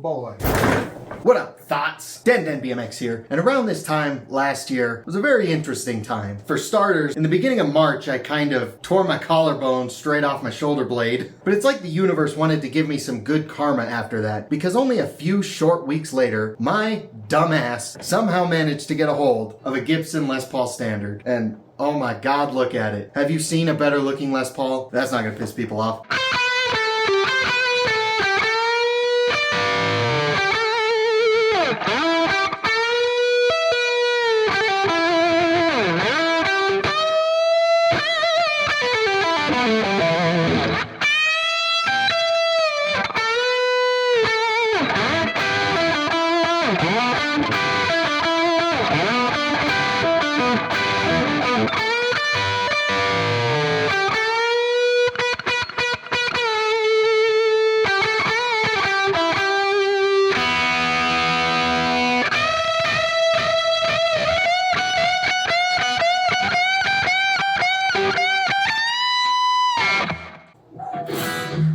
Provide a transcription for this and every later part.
boy. What up, thoughts? DenDenBMX here, and around this time last year was a very interesting time. For starters, in the beginning of March, I kind of tore my collarbone straight off my shoulder blade, but it's like the universe wanted to give me some good karma after that, because only a few short weeks later, my dumbass somehow managed to get a hold of a Gibson Les Paul Standard, and oh my god, look at it. Have you seen a better looking Les Paul? That's not gonna piss people off.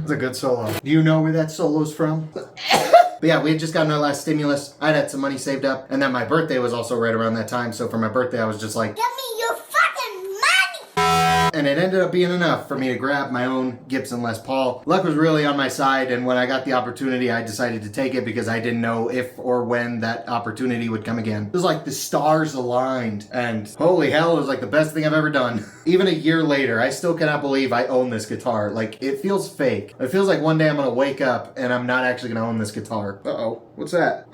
It's a good solo. Do you know where that solo's from? But yeah, we had just gotten our last stimulus. I'd had some money saved up, and then my birthday was also right around that time, so for my birthday I was just like, Give me your fucking money! and it ended up being enough for me to grab my own Gibson Les Paul. Luck was really on my side, and when I got the opportunity, I decided to take it because I didn't know if or when that opportunity would come again. It was like the stars aligned, and holy hell, it was like the best thing I've ever done. Even a year later, I still cannot believe I own this guitar. Like, it feels fake. It feels like one day I'm gonna wake up and I'm not actually gonna own this guitar. Uh-oh, what's that?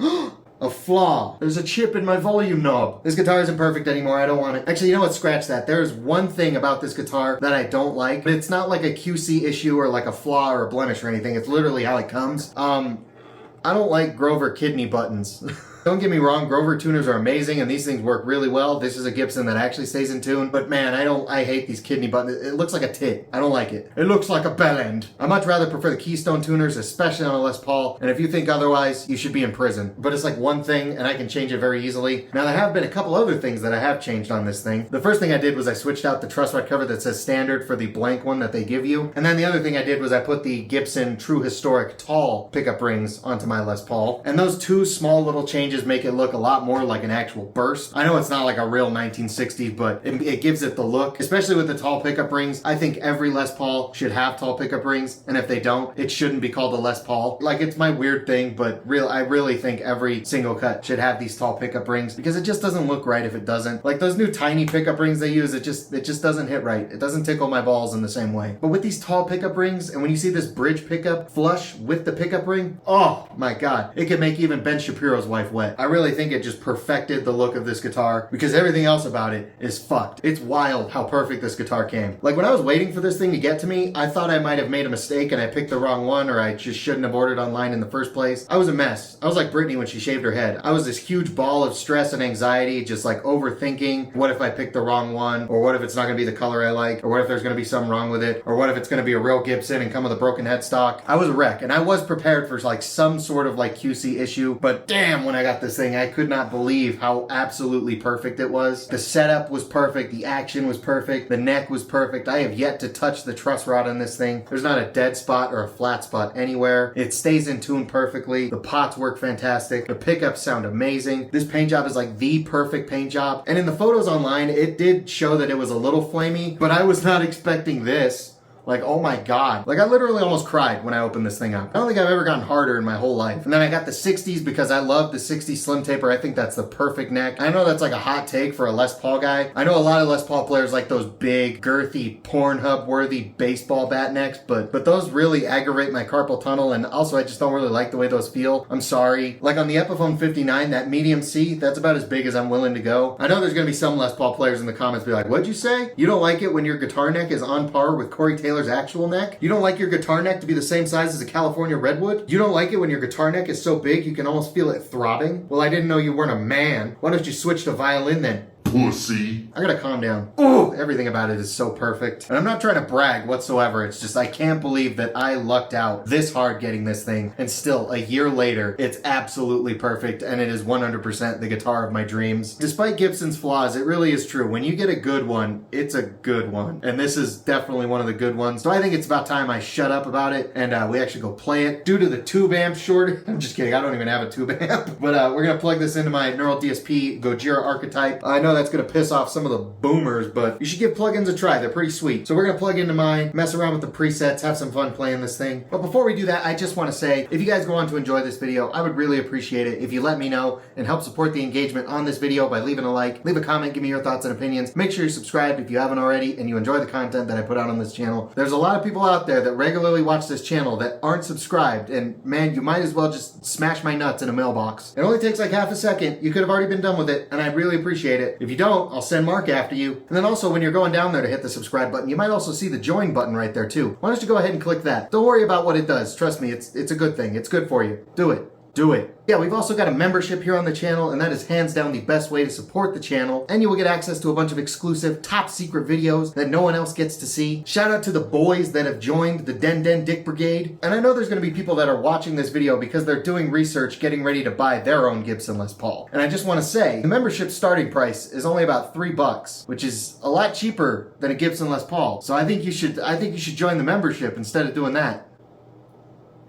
A flaw. There's a chip in my volume knob. This guitar isn't perfect anymore. I don't want it. Actually, you know what? Scratch that. There's one thing about this guitar that I don't like, but it's not like a QC issue or like a flaw or a blemish or anything. It's literally how it comes. I don't like Grover kidney buttons. Don't get me wrong, Grover tuners are amazing and these things work really well. This is a Gibson that actually stays in tune, but man, I hate these kidney buttons. It looks like a tit. I don't like it. It looks like a bell end. I much rather prefer the Keystone tuners, especially on a Les Paul, and if you think otherwise, you should be in prison. But it's like one thing and I can change it very easily. Now there have been a couple other things that I have changed on this thing. The first thing I did was I switched out the truss rod cover that says standard for the blank one that they give you. And then the other thing I did was I put the Gibson True Historic tall pickup rings onto my Les Paul. And those two small little changes make it look a lot more like an actual burst. I know it's not like a real 1960s, but it gives it the look, especially with the tall pickup rings. I think every Les Paul should have tall pickup rings, and if they don't, it shouldn't be called a Les Paul. Like, it's my weird thing, but I really think every single cut should have these tall pickup rings because it just doesn't look right if it doesn't. Like those new tiny pickup rings they use, it just doesn't hit right. It doesn't tickle my balls in the same way. But with these tall pickup rings, and when you see this bridge pickup flush with the pickup ring, oh my god, it could make even Ben Shapiro's wife wet. I really think it just perfected the look of this guitar because everything else about it is fucked. It's wild how perfect this guitar came. Like, when I was waiting for this thing to get to me, I thought I might have made a mistake and I picked the wrong one, or I just shouldn't have ordered online in the first place. I was a mess. I was like Britney when she shaved her head. I was this huge ball of stress and anxiety, just like overthinking, what if I picked the wrong one, or what if it's not gonna be the color I like, or what if there's gonna be something wrong with it, or what if it's gonna be a real Gibson and come with a broken headstock. I was a wreck, and I was prepared for like some sort of like QC issue, but damn, when I got this thing, I could not believe how absolutely perfect it was. The setup was perfect, the action was perfect, the neck was perfect. I have yet to touch the truss rod on this thing. There's not a dead spot or a flat spot anywhere. It stays in tune perfectly. The pots work fantastic. The pickups sound amazing. This paint job is like the perfect paint job. And in the photos online, it did show that it was a little flamey, but I was not expecting this. Like, oh my god. Like, I literally almost cried when I opened this thing up. I don't think I've ever gotten harder in my whole life. And then I got the 60s because I love the 60s slim taper. I think that's the perfect neck. I know that's like a hot take for a Les Paul guy. I know a lot of Les Paul players like those big, girthy, Pornhub-worthy baseball bat necks, but those really aggravate my carpal tunnel, and also I just don't really like the way those feel. I'm sorry. Like on the Epiphone 59, that medium C, that's about as big as I'm willing to go. I know there's gonna be some Les Paul players in the comments be like, what'd you say? You don't like it when your guitar neck is on par with Corey Taylor's actual neck? You don't like your guitar neck to be the same size as a California redwood? You don't like it when your guitar neck is so big you can almost feel it throbbing? Well, I didn't know you weren't a man. Why don't you switch to violin then? pussy. I gotta calm down. Ooh, everything about it is so perfect. And I'm not trying to brag whatsoever. It's just I can't believe that I lucked out this hard getting this thing. And still, a year later, it's absolutely perfect. And it is 100% the guitar of my dreams. Despite Gibson's flaws, it really is true. When you get a good one, it's a good one. And this is definitely one of the good ones. So I think it's about time I shut up about it and we actually go play it. Due to the tube amp shortage, I'm just kidding. I don't even have a tube amp. But we're gonna plug this into my Neural DSP Gojira archetype. I know that's gonna piss off some of the boomers, but you should give plugins a try. They're pretty sweet. So we're gonna plug into mine, mess around with the presets, have some fun playing this thing. But before we do that, I just wanna say, if you guys go on to enjoy this video, I would really appreciate it if you let me know and help support the engagement on this video by leaving a like, leave a comment, give me your thoughts and opinions. Make sure you're subscribed if you haven't already and you enjoy the content that I put out on this channel. There's a lot of people out there that regularly watch this channel that aren't subscribed, and man, you might as well just smash my nuts in a mailbox. It only takes like half a second. You could have already been done with it, and I'd really appreciate it. If you don't, I'll send Mark after you. And then also, when you're going down there to hit the subscribe button, you might also see the join button right there too. Why don't you go ahead and click that? Don't worry about what it does. Trust me, it's a good thing. It's good for you. Do it. Do it. Yeah, we've also got a membership here on the channel, and that is hands down the best way to support the channel. And you will get access to a bunch of exclusive, top secret videos that no one else gets to see. Shout out to the boys that have joined the Den Dick Brigade. And I know there's going to be people that are watching this video because they're doing research, getting ready to buy their own Gibson Les Paul. And I just want to say, the membership starting price is only about $3, which is a lot cheaper than a Gibson Les Paul. So I think you should join the membership instead of doing that.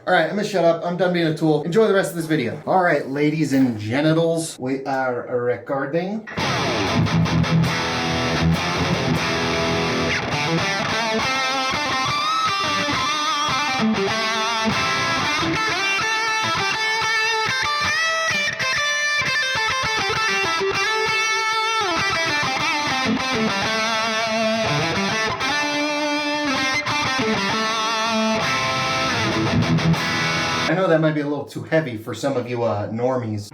Alright, I'm gonna shut up. I'm done being a tool. Enjoy the rest of this video. Alright, ladies and genitals, we are recording. I know that might be a little too heavy for some of you normies.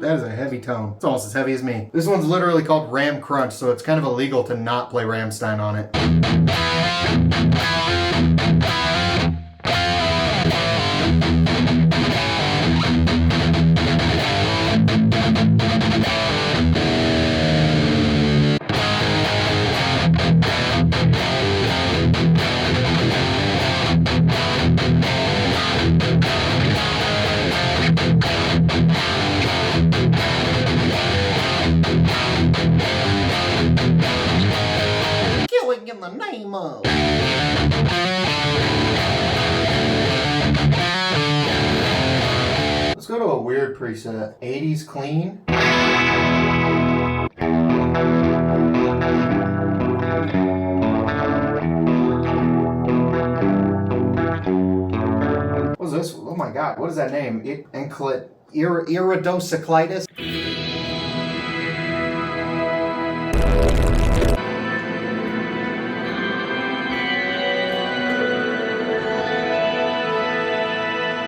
That is a heavy tone. It's almost as heavy as me. This one's literally called Ram Crunch, so it's kind of illegal to not play Rammstein on it. Killing in the name of. Let's go to a weird preset. 80s clean. What's this? Oh my god, what is that name? Iridocyclitis?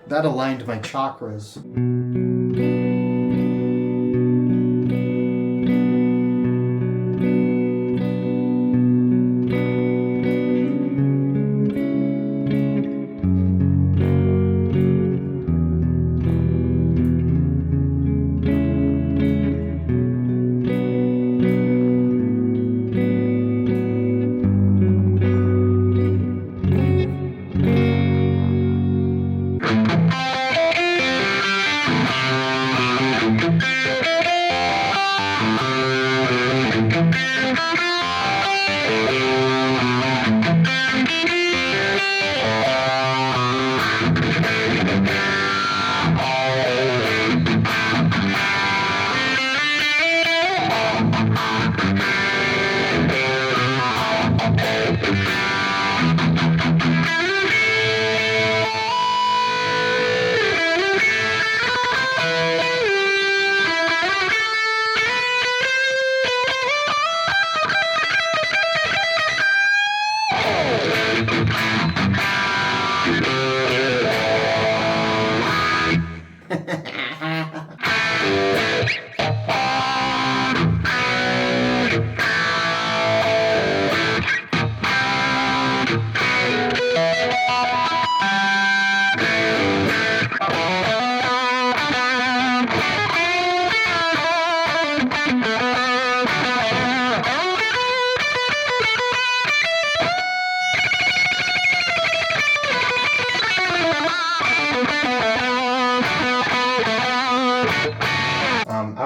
That aligned my chakras.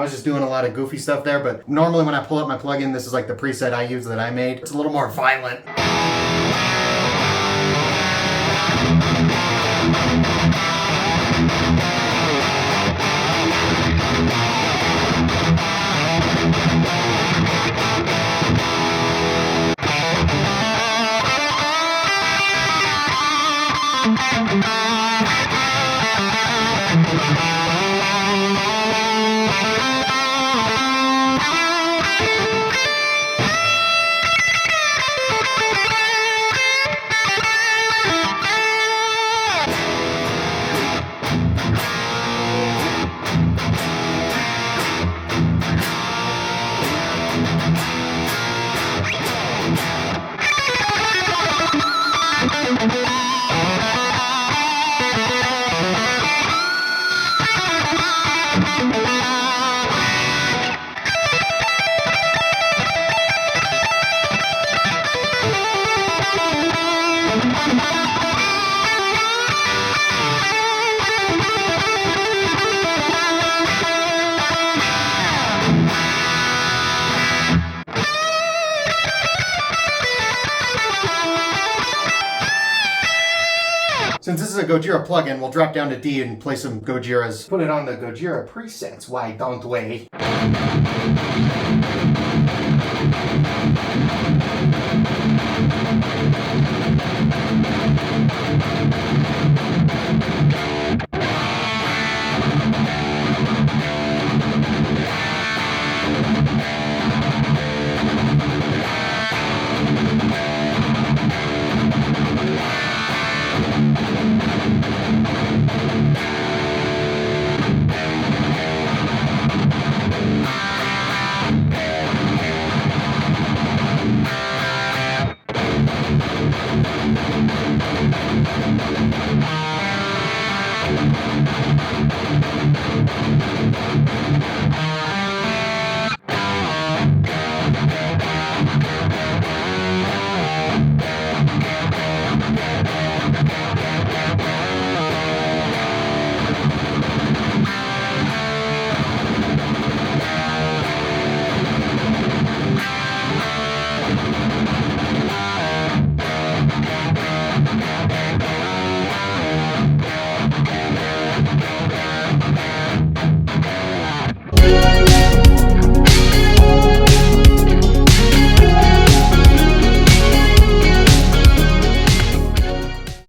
was just doing a lot of goofy stuff there, but normally when I pull up my plugin, this is like the preset I use that I made. It's a little more violent. Since this is a Gojira plugin, we'll drop down to D and play some Gojiras. Put it on the Gojira presets, why don't we?